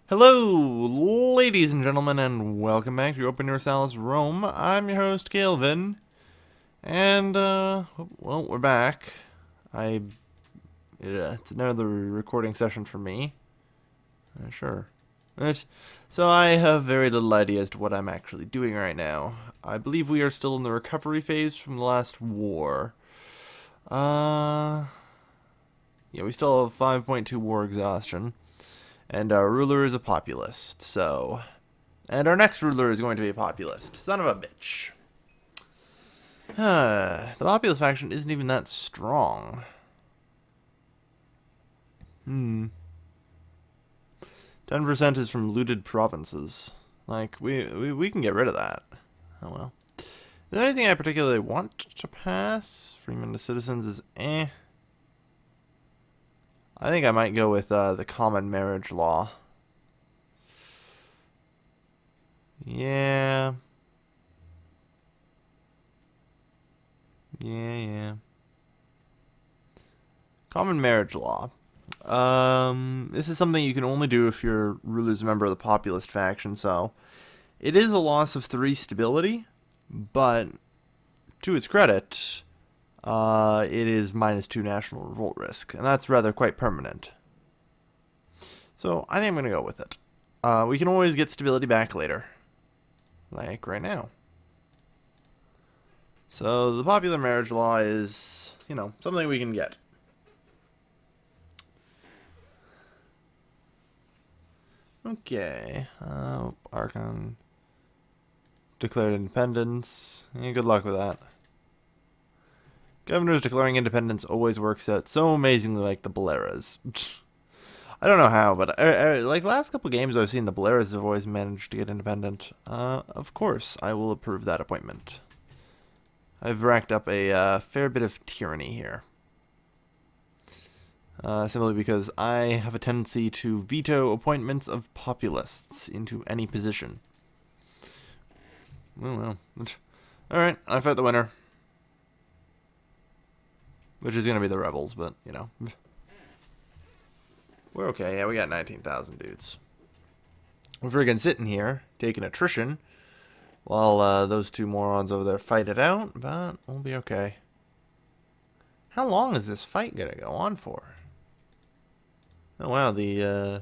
Hello, ladies and gentlemen, and welcome back to Europa Universalis Rome. I'm your host, Calvin, and, well, we're back. It's another recording session for me. Sure. So I have very little idea as to what I'm actually doing right now. I believe we are still in the recovery phase from the last war. Yeah, we still have 5.2 war exhaustion. And our ruler is a populist, so... And our next ruler is going to be a populist. Son of a bitch. The populist faction isn't even that strong. 10% is from looted provinces. Like, we can get rid of that. Oh well. Is there anything I particularly want to pass? Freemen to citizens is eh. I think I might go with the common marriage law. Yeah. Yeah. Common marriage law. This is something you can only do if your ruler's a member of the populist faction, so it is a loss of 3 stability, but to its credit, it is -2 national revolt risk, and that's rather quite permanent. So I think I'm going to go with it. We can always get stability back later. Like right now. So the popular marriage law is, something we can get. Okay. Archon declared independence. Yeah, good luck with that. Governors declaring independence always works out so amazingly like the Boleras. I don't know how, but like the last couple games I've seen, the Boleras have always managed to get independent. Of course, I will approve that appointment. I've racked up a fair bit of tyranny here. Simply because I have a tendency to veto appointments of populists into any position. Well. Alright, I fight the winner. Which is going to be the rebels, but, We're okay. Yeah, we got 19,000 dudes. We're friggin' sitting here, taking attrition, while those two morons over there fight it out, but we'll be okay. How long is this fight gonna go on for? Oh wow, the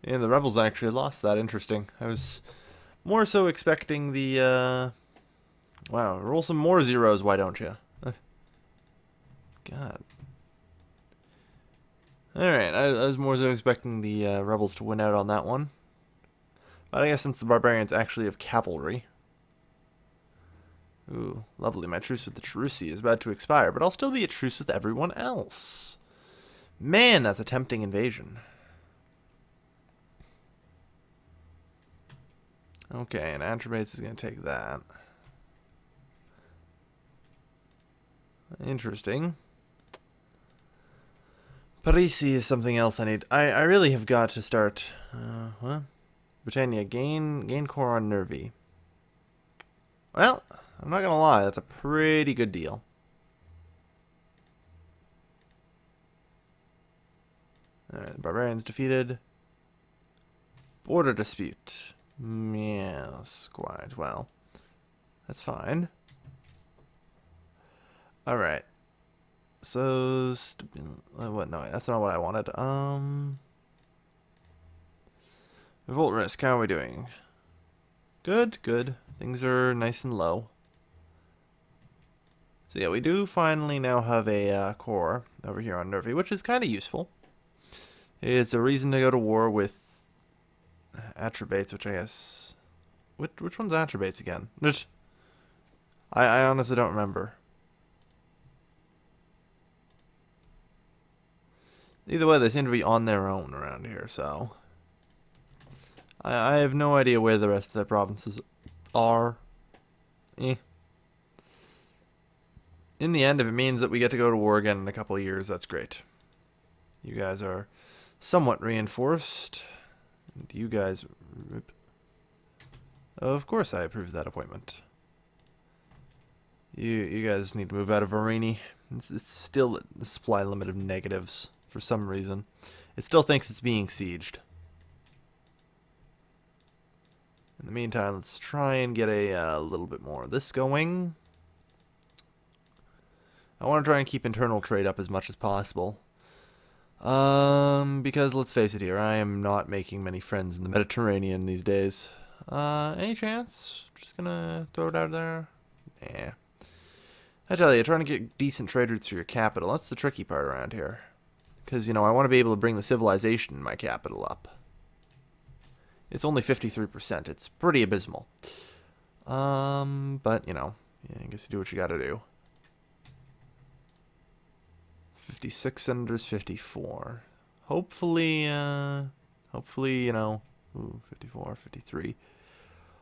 rebels actually lost that. Interesting. I was more so expecting the wow, roll some more zeros, why don't you? God. Alright, I was more so expecting the rebels to win out on that one. But I guess since the barbarians actually have cavalry. Ooh, lovely. My truce with the Cherusi is about to expire, but I'll still be at truce with everyone else. Man, that's a tempting invasion. Okay, and Atrebates is going to take that. Interesting. Parisi is something else I need. I really have got to start. What? Britannia, gain core on Nervi. Well, I'm not gonna lie, that's a pretty good deal. Alright, the barbarians defeated. Border dispute. Yes, quite well. That's fine. Alright. So, what? No, that's not what I wanted. Revolt risk, how are we doing? Good. Things are nice and low. So yeah, we do finally now have a core over here on Nervi, which is kind of useful. It's a reason to go to war with Atrebates, which I guess... Which one's Atrebates again? I honestly don't remember. Either way, they seem to be on their own around here, so... I have no idea where the rest of the provinces are. In the end, if it means that we get to go to war again in a couple of years, that's great. You guys are somewhat reinforced. And you guys... Of course I approve that appointment. You guys need to move out of Arini. It's still a supply limit of negatives for some reason. It still thinks it's being sieged. In the meantime, let's try and get a little bit more of this going. I want to try and keep internal trade up as much as possible. Because let's face it here, I am not making many friends in the Mediterranean these days. Any chance? Just gonna throw it out there. Yeah. I tell you, trying to get decent trade routes through your capital, that's the tricky part around here. Because, you know, I want to be able to bring the civilization in my capital up. It's only 53%. It's pretty abysmal. But, you know, yeah, I guess you do what you gotta do. 56 senators, 54. Hopefully, you know, ooh, 54, 53.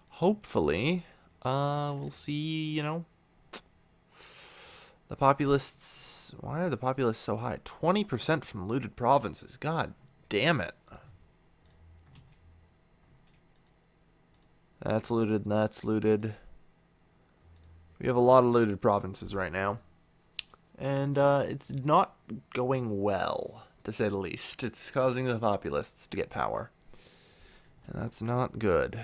Hopefully, we'll see, you know, the populists. Why are the populists so high? 20% from looted provinces. God damn it. That's looted, and that's looted. We have a lot of looted provinces right now. And it's not going well, to say the least. It's causing the populists to get power. And that's not good.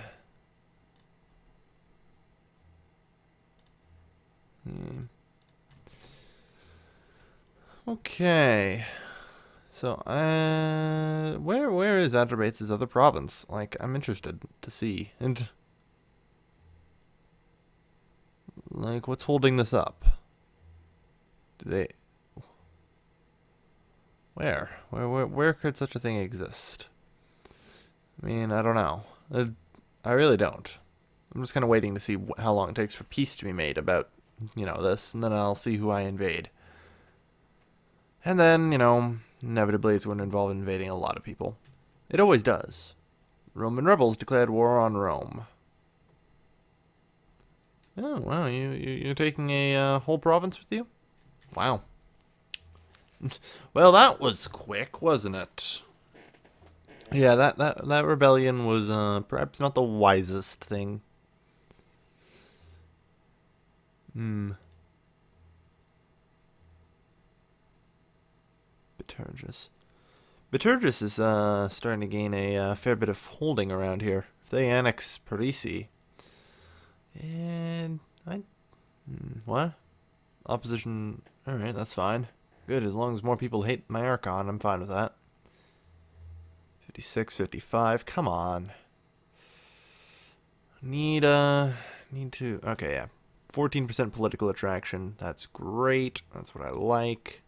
Okay. So, where is Adrabates' other province? Like, I'm interested to see. And, like, what's holding this up? Do they... Where could such a thing exist? I mean, I don't know. I really don't. I'm just kind of waiting to see how long it takes for peace to be made about, you know, this, and then I'll see who I invade. And then, you know, inevitably it's going to involve invading a lot of people. It always does. Roman rebels declared war on Rome. Oh, wow, you're taking a whole province with you? Wow. Well, that was quick, wasn't it? Yeah, that rebellion was perhaps not the wisest thing. Bitergus. Bitergus is starting to gain a fair bit of holding around here. If they annex Parisi, and what? Opposition. All right, that's fine. Good, as long as more people hate my Archon, I'm fine with that. 56, 55. Come on. Need to. Okay, yeah. 14% political attraction. That's great. That's what I like.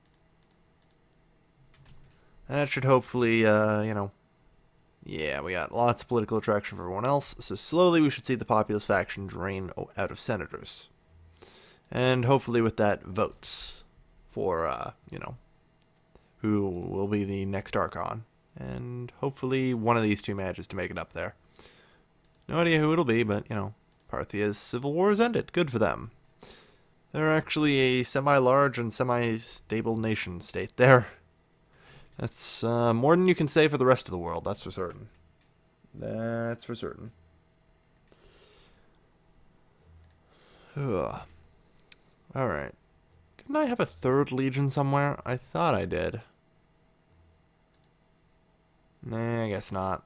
That should hopefully, you know. Yeah, we got lots of political attraction for everyone else. So slowly we should see the populist faction drain out of senators. And hopefully with that, votes for, you know, who will be the next Archon. And hopefully one of these two manages to make it up there. No idea who it'll be, but, you know, Parthia's civil war has ended. Good for them. They're actually a semi-large and semi-stable nation state there. That's more than you can say for the rest of the world, that's for certain. That's for certain. Ugh. Alright. Didn't I have a third legion somewhere? I thought I did. Nah, I guess not.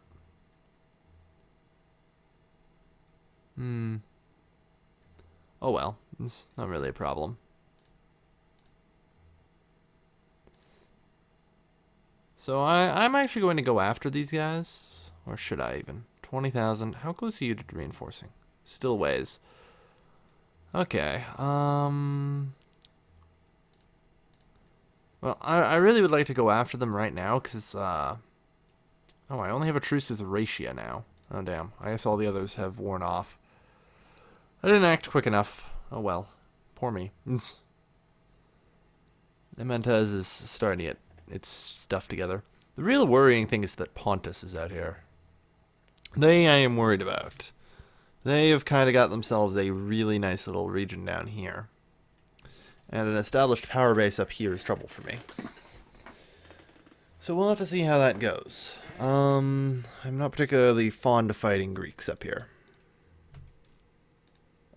Oh well, it's not really a problem. So I'm actually going to go after these guys. Or should I even? 20,000. How close are you to reinforcing? Still ways. Okay. Well, I really would like to go after them right now, because, oh, I only have a truce with Ratia now. Oh, damn. I guess all the others have worn off. I didn't act quick enough. Oh, well. Poor me. Nementez is starting to get its stuff together. The real worrying thing is that Pontus is out here. They I am worried about. They have kind of got themselves a really nice little region down here. And an established power base up here is trouble for me. So we'll have to see how that goes. I'm not particularly fond of fighting Greeks up here.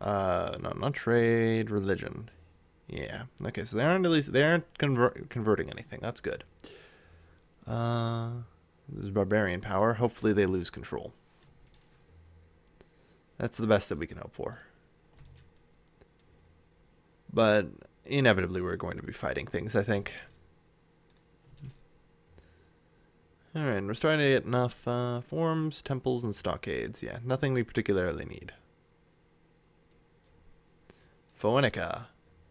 No, not trade, religion. Yeah. Okay, so they aren't converting anything. That's good. There's barbarian power. Hopefully they lose control. That's the best that we can hope for. But inevitably we're going to be fighting things, I think. Alright, we're starting to get enough forums, temples, and stockades. Yeah, nothing we particularly need. Phoenica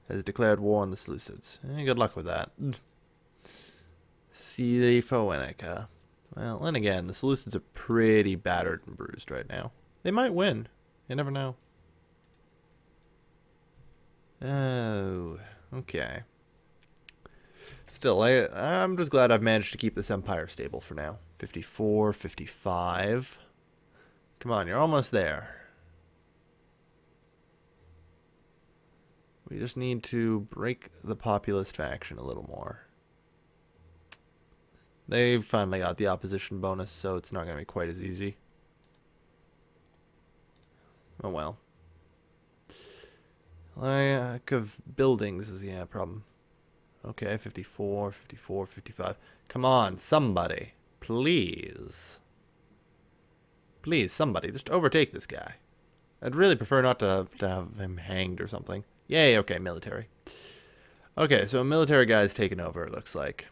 has declared war on the Seleucids. Good luck with that. See the Phoenica. Well, and again, the Seleucids are pretty battered and bruised right now. They might win. You never know. Oh, okay. Still, I'm just glad I've managed to keep this empire stable for now. 54, 55. Come on, you're almost there. We just need to break the populist faction a little more. They've finally got the opposition bonus, so it's not going to be quite as easy. Oh well. Lack of buildings is, yeah, a problem. Okay, 54, 54, 55. Come on, somebody. Please. Please, somebody. Just overtake this guy. I'd really prefer not to have him hanged or something. Yay, okay, military. Okay, so a military guy's taken over, it looks like.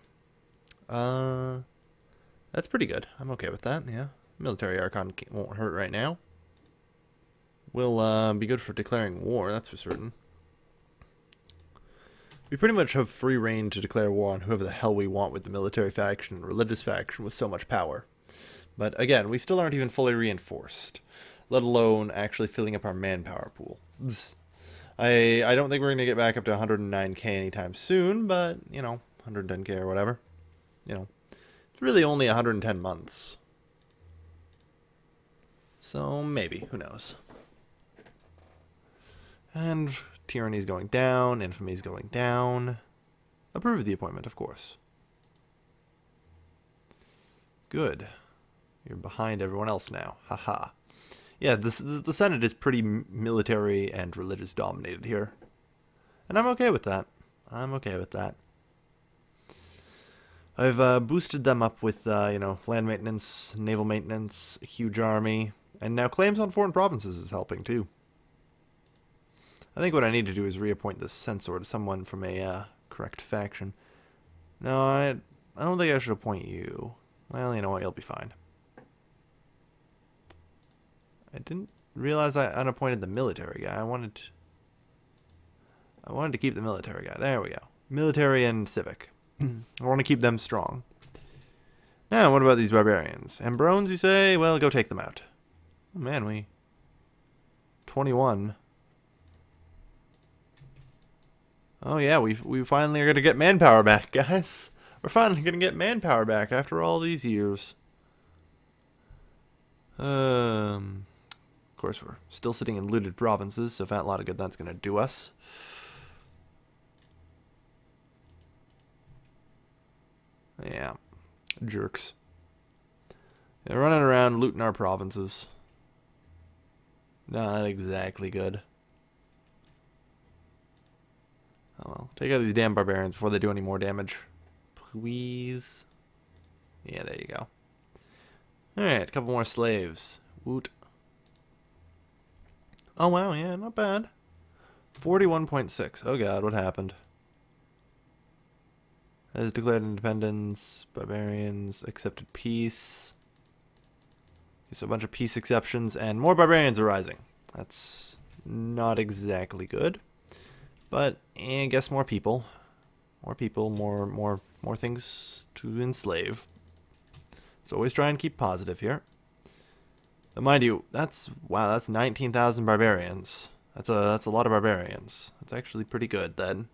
That's pretty good. I'm okay with that, yeah. Military Archon won't hurt right now. Will be good for declaring war, that's for certain. We pretty much have free reign to declare war on whoever the hell we want with the military faction and religious faction with so much power. But again, we still aren't even fully reinforced, let alone actually filling up our manpower pool. I don't think we're going to get back up to 109k anytime soon, but, you know, 110k or whatever. You know, it's really only 110 months. So maybe, who knows. And tyranny's going down, infamy's going down. Approve of the appointment, of course. Good. You're behind everyone else now. Haha. Yeah, the Senate is pretty military and religious dominated here. And I'm okay with that. I'm okay with that. I've boosted them up with, you know, land maintenance, naval maintenance, a huge army, and now claims on foreign provinces is helping too. I think what I need to do is reappoint this censor to someone from a correct faction. No, I don't think I should appoint you. Well, you know what, you'll be fine. I didn't realize I unappointed the military guy. I wanted to keep the military guy. There we go. Military and civic. I want to keep them strong. Now, what about these barbarians? Ambrones, you say? Well, go take them out. Oh, man, 21. Oh, yeah, we finally are going to get manpower back, guys. We're finally going to get manpower back after all these years. Of course, we're still sitting in looted provinces, so fat lot of good that's going to do us. Yeah, jerks. They're running around looting our provinces. Not exactly good. Oh well, take out these damn barbarians before they do any more damage. Please. Yeah, there you go. Alright, a couple more slaves. Woot. Oh wow, yeah, not bad. 41.6. Oh god, what happened? Has declared independence. Barbarians accepted peace. Okay, so a bunch of peace exceptions and more barbarians are rising. That's not exactly good. But I guess more people. More people, more things to enslave. So always try and keep positive here. But mind you, that's 19,000 barbarians. That's a lot of barbarians. That's actually pretty good then.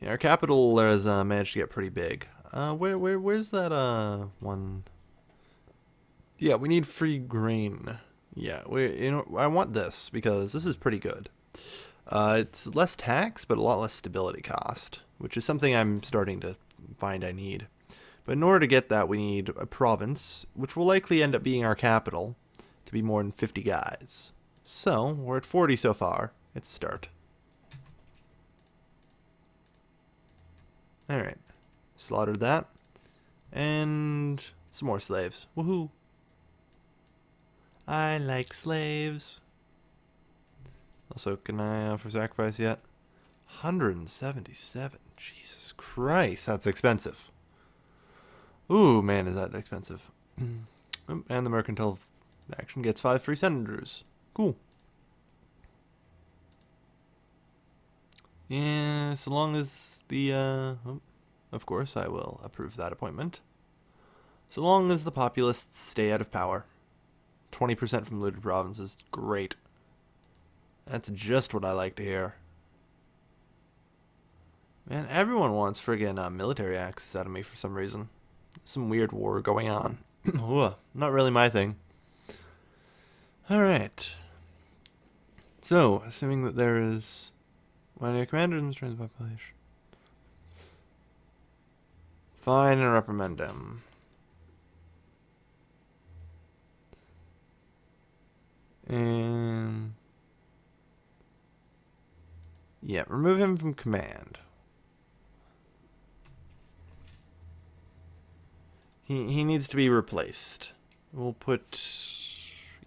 Yeah, our capital has managed to get pretty big. Where's that one? Yeah, we need free grain. Yeah, I want this because this is pretty good. It's less tax, but a lot less stability cost, which is something I'm starting to find I need. But in order to get that, we need a province, which will likely end up being our capital, to be more than 50 guys. So, we're at 40 so far. It's a start. Alright. Slaughtered that. And some more slaves. Woohoo. I like slaves. Also, can I offer sacrifice yet? 177. Jesus Christ, that's expensive. Ooh, man, is that expensive. And the mercantile faction gets 5 free senators. Cool. Yeah, so long as the, of course, I will approve that appointment. So long as the populists stay out of power. 20% from looted provinces. Great. That's just what I like to hear. Man, everyone wants friggin' military access out of me for some reason. Some weird war going on. Ugh, not really my thing. Alright. So, assuming that there is one your commander in the strength of population. Fine and reprimand him. And yeah, remove him from command. He needs to be replaced. We'll put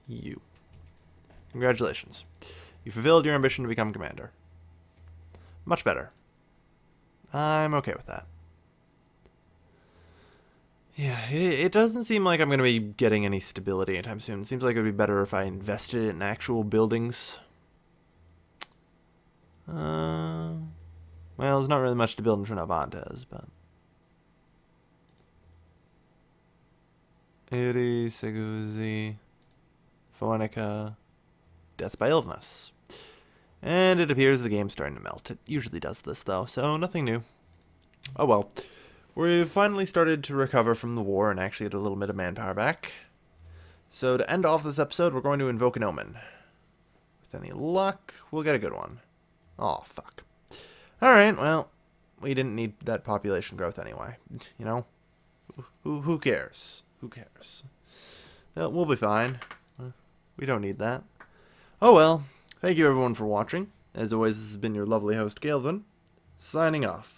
you. Congratulations. You fulfilled your ambition to become commander. Much better. I'm okay with that. Yeah, it doesn't seem like I'm going to be getting any stability anytime soon. It seems like it would be better if I invested in actual buildings. Well, there's not really much to build in Trinavantes, but... Iri, Seguzi, Fornica, death by illness. And it appears the game's starting to melt. It usually does this, though, so nothing new. Oh well. We've finally started to recover from the war and actually get a little bit of manpower back. So to end off this episode, we're going to invoke an omen. With any luck, we'll get a good one. Oh, fuck. Alright, well, we didn't need that population growth anyway. You know? Who cares? Who cares? Well, we'll be fine. We don't need that. Oh well. Thank you everyone for watching. As always, this has been your lovely host, Galvin, signing off.